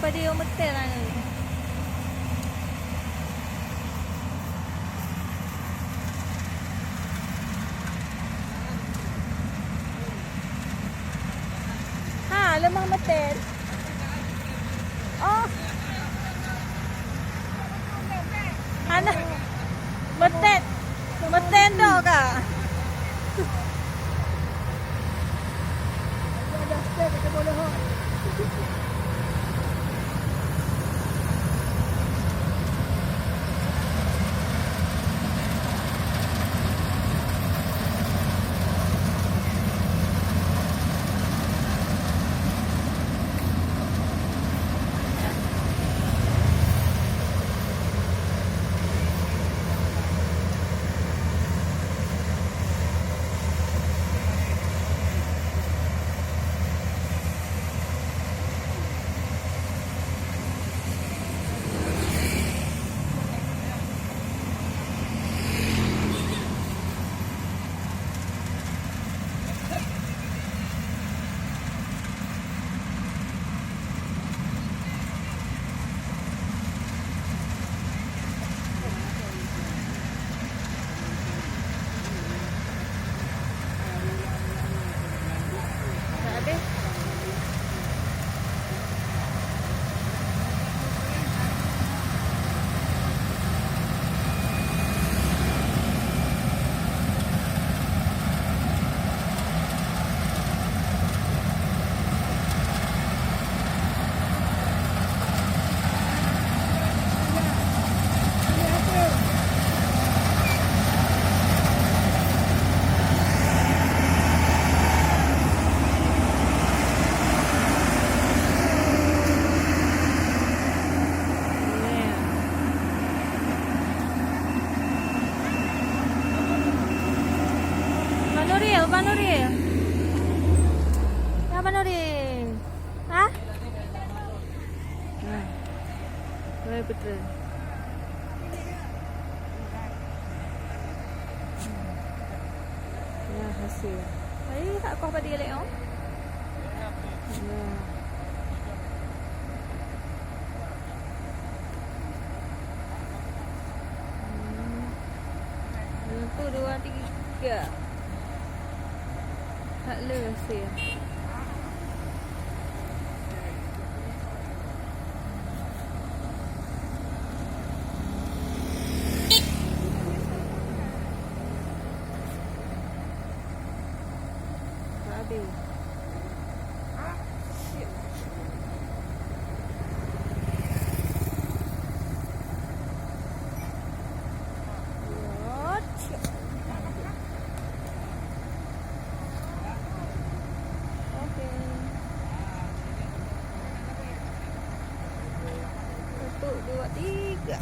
pada dia metel lah ni. Ha, lemah metel. Oh. Ana metel. Metel dah kak. Abang Nuril. Abang Nuril. Ha? Nah. Baik betul. Ya, hasil. Tak kau pada dia lek oh. Nah. Satu, dua, tiga. Tak lulus ya. Habis. Satu, dua, tiga.